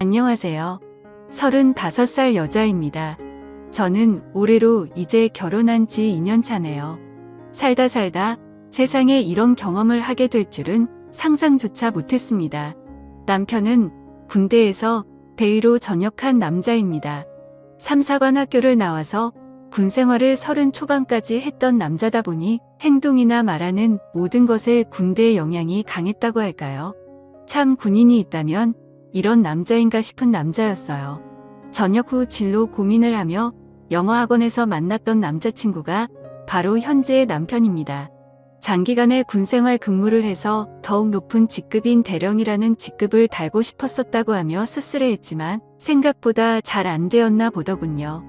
안녕하세요. 35살 여자입니다. 저는 올해로 이제 결혼한 지 2년 차네요. 살다 세상에 이런 경험을 하게 될 줄은 상상조차 못했습니다. 남편은 군대에서 대위로 전역한 남자입니다. 3, 4관 학교를 나와서 군 생활을 30 초반까지 했던 남자다 보니 행동이나 말하는 모든 것에 군대의 영향이 강했다고 할까요? 참 군인이 있다면 이런 남자인가 싶은 남자였어요. 전역 후 진로 고민을 하며 영어학원에서 만났던 남자친구가 바로 현재의 남편입니다. 장기간의 군생활 근무를 해서 더욱 높은 직급인 대령이라는 직급을 달고 싶었었다고 하며 씁쓸해했지만 생각보다 잘 안 되었나 보더군요.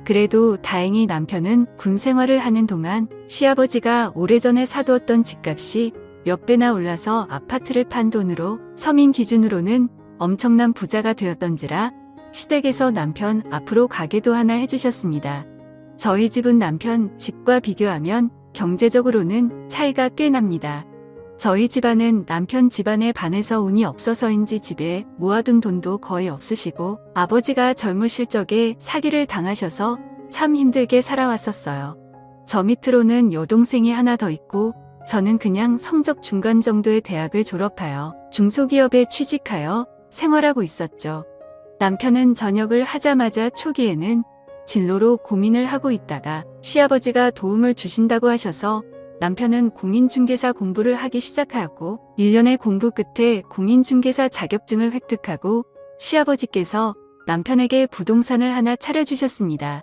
그래도 다행히 남편은 군생활을 하는 동안 시아버지가 오래전에 사두었던 집값이 몇 배나 올라서 아파트를 판 돈으로 서민 기준으로는 엄청난 부자가 되었던지라 시댁에서 남편 앞으로 가게도 하나 해주셨습니다. 저희 집은 남편 집과 비교하면 경제적으로는 차이가 꽤 납니다. 저희 집안은 남편 집안에 반해서 운이 없어서인지 집에 모아둔 돈도 거의 없으시고 아버지가 젊으실 적에 사기를 당하셔서 참 힘들게 살아왔었어요. 저 밑으로는 여동생이 하나 더 있고 저는 그냥 성적 중간 정도의 대학을 졸업하여 중소기업에 취직하여 생활하고 있었죠. 남편은 전역을 하자마자 초기에는 진로로 고민을 하고 있다가 시아버지가 도움을 주신다고 하셔서 남편은 공인중개사 공부를 하기 시작하고 1년의 공부 끝에 공인중개사 자격증을 획득하고 시아버지께서 남편에게 부동산을 하나 차려주셨습니다.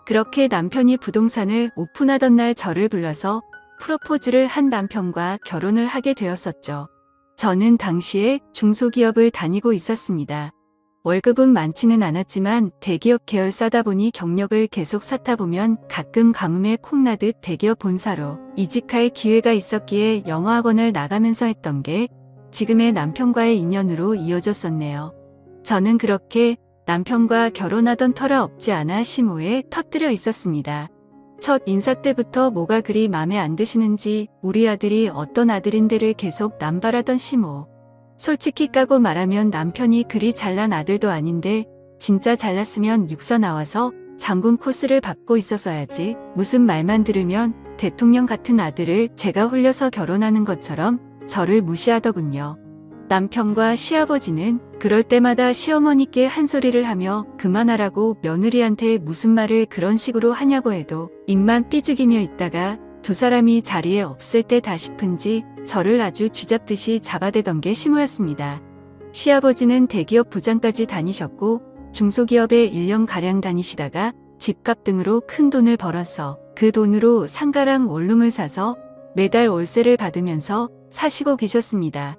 그렇게 남편이 부동산을 오픈하던 날 저를 불러서 프로포즈를 한 남편과 결혼을 하게 되었었죠. 저는 당시에 중소기업을 다니고 있었습니다. 월급은 많지는 않았지만 대기업 계열사다 보니 경력을 계속 쌓다 보면 가끔 가뭄에 콩나듯 대기업 본사로 이직할 기회가 있었기에 영어학원을 나가면서 했던 게 지금의 남편과의 인연으로 이어졌었네요. 저는 그렇게 남편과 결혼하던 터라 없지 않아 시모에 터뜨려 있었습니다. 첫 인사 때부터 뭐가 그리 맘에 안 드시는지 우리 아들이 어떤 아들인데를 계속 남발하던 시모. 솔직히 까고 말하면 남편이 그리 잘난 아들도 아닌데 진짜 잘났으면 육사 나와서 장군 코스를 밟고 있었어야지 무슨 말만 들으면 대통령 같은 아들을 제가 홀려서 결혼하는 것처럼 저를 무시하더군요. 남편과 시아버지는 그럴 때마다 시어머니께 한 소리를 하며 그만하라고 며느리한테 무슨 말을 그런 식으로 하냐고 해도 입만 삐죽이며 있다가 두 사람이 자리에 없을 때다 싶은지 저를 아주 쥐잡듯이 잡아대던 게 시모였습니다. 시아버지는 대기업 부장까지 다니셨고 중소기업에 1년가량 다니시다가 집값 등으로 큰 돈을 벌어서 그 돈으로 상가랑 원룸을 사서 매달 월세를 받으면서 사시고 계셨습니다.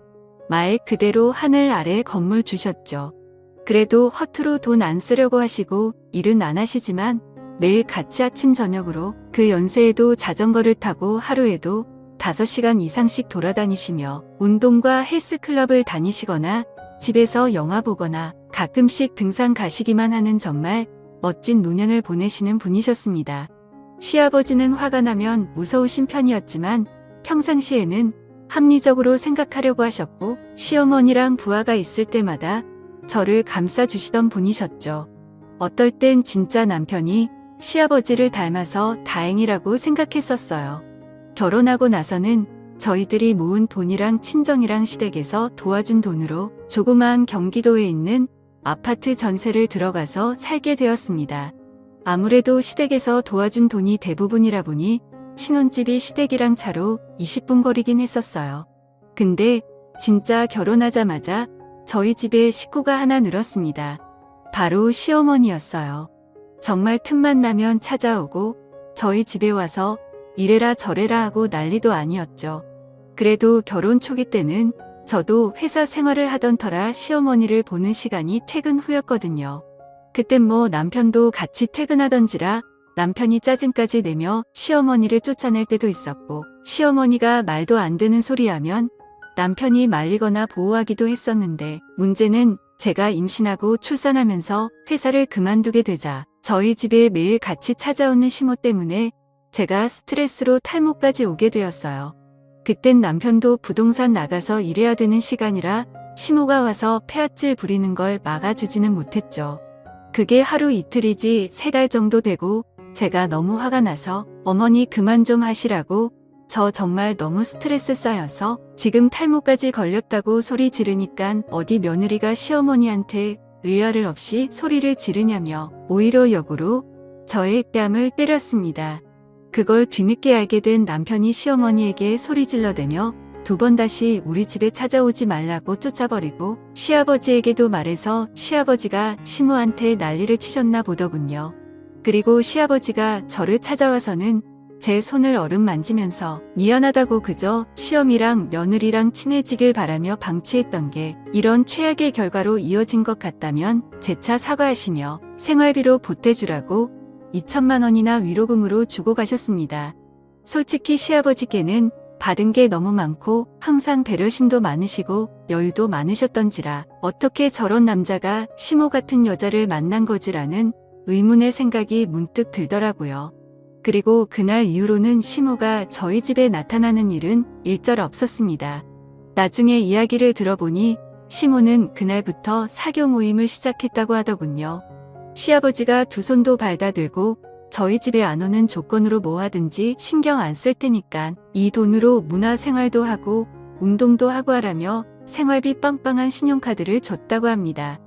말 그대로 하늘 아래 건물 주셨죠. 그래도 허투루 돈 안 쓰려고 하시고 일은 안 하시지만 매일 같이 아침 저녁으로 그 연세에도 자전거를 타고 하루에도 5시간 이상씩 돌아다니시며 운동과 헬스클럽을 다니시거나 집에서 영화 보거나 가끔씩 등산 가시기만 하는 정말 멋진 노년을 보내시는 분이셨습니다. 시아버지는 화가 나면 무서우신 편이었지만 평상시에는 합리적으로 생각하려고 하셨고 시어머니랑 부하가 있을 때마다 저를 감싸주시던 분이셨죠. 어떨 땐 진짜 남편이 시아버지를 닮아서 다행이라고 생각했었어요. 결혼하고 나서는 저희들이 모은 돈이랑 친정이랑 시댁에서 도와준 돈으로 조그마한 경기도에 있는 아파트 전세를 들어가서 살게 되었습니다. 아무래도 시댁에서 도와준 돈이 대부분이라 보니 신혼집이 시댁이랑 차로 20분 거리긴 했었어요. 근데 진짜 결혼하자마자 저희 집에 식구가 하나 늘었습니다. 바로 시어머니였어요. 정말 틈만 나면 찾아오고 저희 집에 와서 이래라 저래라 하고 난리도 아니었죠. 그래도 결혼 초기 때는 저도 회사 생활을 하던 터라 시어머니를 보는 시간이 퇴근 후였거든요. 그땐 뭐 남편도 같이 퇴근하던지라 남편이 짜증까지 내며 시어머니를 쫓아낼 때도 있었고 시어머니가 말도 안 되는 소리하면 남편이 말리거나 보호하기도 했었는데 문제는 제가 임신하고 출산하면서 회사를 그만두게 되자 저희 집에 매일 같이 찾아오는 시모 때문에 제가 스트레스로 탈모까지 오게 되었어요. 그땐 남편도 부동산 나가서 일해야 되는 시간이라 시모가 와서 폐악질 부리는 걸 막아주지는 못했죠. 그게 하루 이틀이지 3달 정도 되고 제가 너무 화가 나서 어머니 그만 좀 하시라고 저 정말 너무 스트레스 쌓여서 지금 탈모까지 걸렸다고 소리 지르니깐 어디 며느리가 시어머니한테 의아를 없이 소리를 지르냐며 오히려 역으로 저의 뺨을 때렸습니다. 그걸 뒤늦게 알게 된 남편이 시어머니에게 소리 질러대며 2번 다시 우리 집에 찾아오지 말라고 쫓아버리고 시아버지에게도 말해서 시아버지가 시모한테 난리를 치셨나 보더군요. 그리고 시아버지가 저를 찾아와서는 제 손을 어루만지면서 미안하다고 그저 시어미랑 며느리랑 친해지길 바라며 방치했던 게 이런 최악의 결과로 이어진 것 같다면 재차 사과하시며 생활비로 보태주라고 2천만 원이나 위로금으로 주고 가셨습니다. 솔직히 시아버지께는 받은 게 너무 많고 항상 배려심도 많으시고 여유도 많으셨던지라 어떻게 저런 남자가 시모 같은 여자를 만난 거지라는 의문의 생각이 문득 들더라고요. 그리고 그날 이후로는 시모가 저희 집에 나타나는 일은 일절 없었습니다. 나중에 이야기를 들어보니 시모는 그날부터 사교 모임을 시작했다고 하더군요. 시아버지가 2손도 발다들고 저희 집에 안 오는 조건으로 뭐 하든지 신경 안 쓸 테니까 이 돈으로 문화생활도 하고 운동도 하고 하라며 생활비 빵빵한 신용카드를 줬다고 합니다.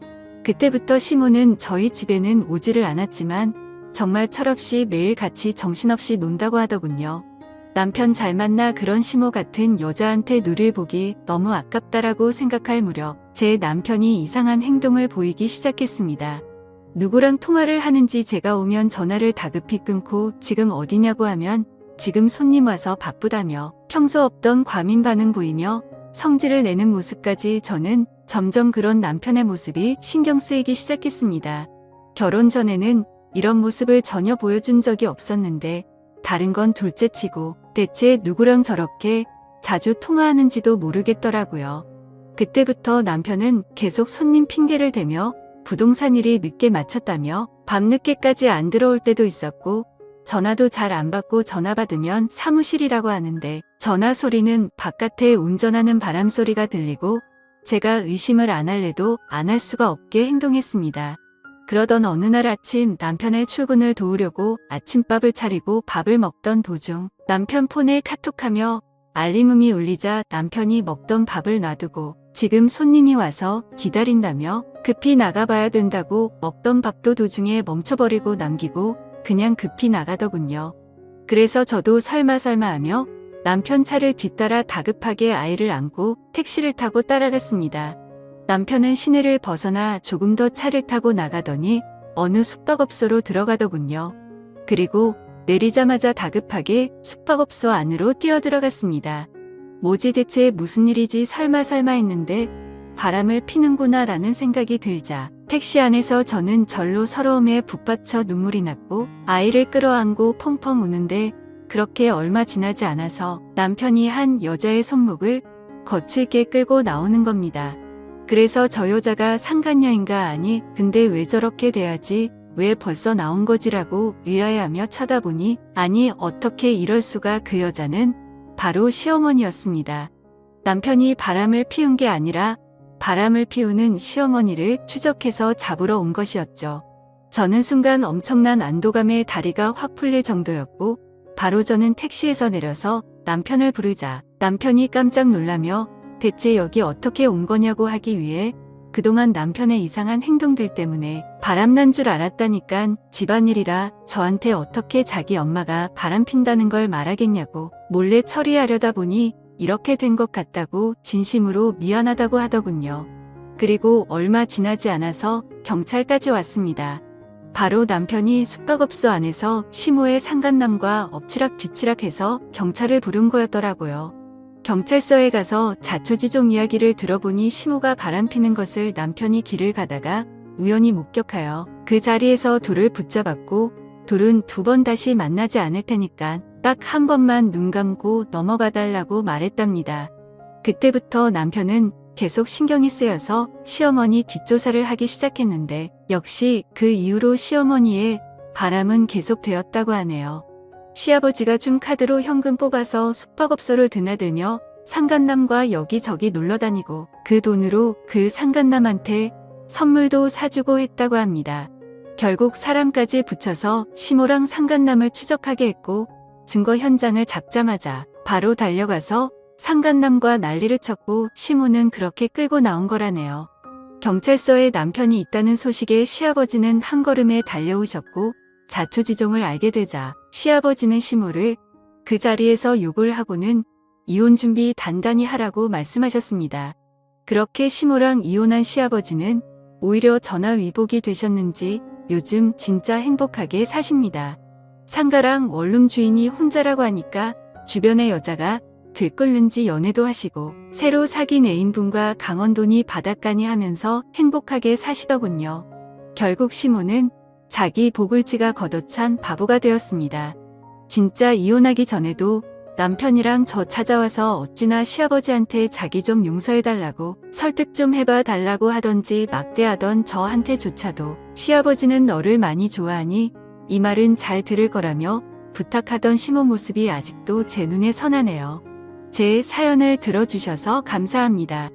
그때부터 시모는 저희 집에는 오지를 않았지만 정말 철없이 매일 같이 정신없이 논다고 하더군요. 남편 잘 만나 그런 시모 같은 여자한테 누릴 복이 너무 아깝다라고 생각할 무렵 제 남편이 이상한 행동을 보이기 시작했습니다. 누구랑 통화를 하는지 제가 오면 전화를 다급히 끊고 지금 어디냐고 하면 지금 손님 와서 바쁘다며 평소 없던 과민 반응 보이며 성질을 내는 모습까지 저는 점점 그런 남편의 모습이 신경 쓰이기 시작했습니다. 결혼 전에는 이런 모습을 전혀 보여준 적이 없었는데 다른 건 둘째치고 대체 누구랑 저렇게 자주 통화하는지도 모르겠더라고요. 그때부터 남편은 계속 손님 핑계를 대며 부동산 일이 늦게 마쳤다며 밤늦게까지 안 들어올 때도 있었고 전화도 잘 안 받고 전화 받으면 사무실이라고 하는데 전화 소리는 바깥에 운전하는 바람 소리가 들리고 제가 의심을 안 할래도 안 할 수가 없게 행동했습니다. 그러던 어느 날 아침 남편의 출근을 도우려고 아침밥을 차리고 밥을 먹던 도중 남편 폰에 카톡하며 알림음이 울리자 남편이 먹던 밥을 놔두고 지금 손님이 와서 기다린다며 급히 나가봐야 된다고 먹던 밥도 도중에 멈춰버리고 남기고 그냥 급히 나가더군요. 그래서 저도 설마 하며 남편 차를 뒤따라 다급하게 아이를 안고 택시를 타고 따라갔습니다. 남편은 시내를 벗어나 조금 더 차를 타고 나가더니 어느 숙박업소로 들어가더군요. 그리고 내리자마자 다급하게 숙박업소 안으로 뛰어들어갔습니다. 뭐지 대체 무슨 일이지 설마 했는데 바람을 피는구나 라는 생각이 들자 택시 안에서 저는 절로 서러움에 북받쳐 눈물이 났고 아이를 끌어안고 펑펑 우는데 그렇게 얼마 지나지 않아서 남편이 한 여자의 손목을 거칠게 끌고 나오는 겁니다. 그래서 저 여자가 상간녀인가 아니 근데 왜 저렇게 돼야지 왜 벌써 나온 거지라고 의아해하며 쳐다보니 아니 어떻게 이럴 수가 그 여자는 바로 시어머니였습니다. 남편이 바람을 피운 게 아니라 바람을 피우는 시어머니를 추적해서 잡으러 온 것이었죠. 저는 순간 엄청난 안도감에 다리가 확 풀릴 정도였고 바로 저는 택시에서 내려서 남편을 부르자 남편이 깜짝 놀라며 대체 여기 어떻게 온 거냐고 하기 위해 그동안 남편의 이상한 행동들 때문에 바람난 줄 알았다니깐 집안일이라 저한테 어떻게 자기 엄마가 바람 핀다는 걸 말하겠냐고 몰래 처리하려다 보니 이렇게 된 것 같다고 진심으로 미안하다고 하더군요. 그리고 얼마 지나지 않아서 경찰까지 왔습니다. 바로 남편이 숙박업소 안에서 시모의 상간남과 엎치락뒤치락해서 경찰을 부른 거였더라고요. 경찰서에 가서 자초지종 이야기를 들어보니 시모가 바람피는 것을 남편이 길을 가다가 우연히 목격하여 그 자리에서 둘을 붙잡았고 둘은 2번 다시 만나지 않을 테니까 딱 한 번만 눈 감고 넘어가달라고 말했답니다. 그때부터 남편은 계속 신경이 쓰여서 시어머니 뒷조사를 하기 시작했는데 역시 그 이후로 시어머니의 바람은 계속되었다고 하네요. 시아버지가 준 카드로 현금 뽑아서 숙박업소를 드나들며 상간남과 여기저기 놀러 다니고 그 돈으로 그 상간남한테 선물도 사주고 했다고 합니다. 결국 사람까지 붙여서 시모랑 상간남을 추적하게 했고 증거 현장을 잡자마자 바로 달려가서 상간남과 난리를 쳤고 시모는 그렇게 끌고 나온 거라네요. 경찰서에 남편이 있다는 소식에 시아버지는 한 걸음에 달려오셨고 자초지종을 알게 되자 시아버지는 시모를 그 자리에서 욕을 하고는 이혼 준비 단단히 하라고 말씀하셨습니다. 그렇게 시모랑 이혼한 시아버지는 오히려 전화위복이 되셨는지 요즘 진짜 행복하게 사십니다. 상가랑 원룸 주인이 혼자라고 하니까 주변의 여자가 들끓는지 연애도 하시고 새로 사귄 애인분과 강원도니 바닷가니 하면서 행복하게 사시더군요. 결국 시모는 자기 보글지가 걷어찬 바보가 되었습니다. 진짜 이혼하기 전에도 남편이랑 저 찾아와서 어찌나 시아버지한테 자기 좀 용서해달라고 설득 좀 해봐 달라고 하던지 막대하던 저한테조차도 시아버지는 너를 많이 좋아하니 이 말은 잘 들을 거라며 부탁하던 시모 모습이 아직도 제 눈에 선하네요. 제 사연을 들어주셔서 감사합니다.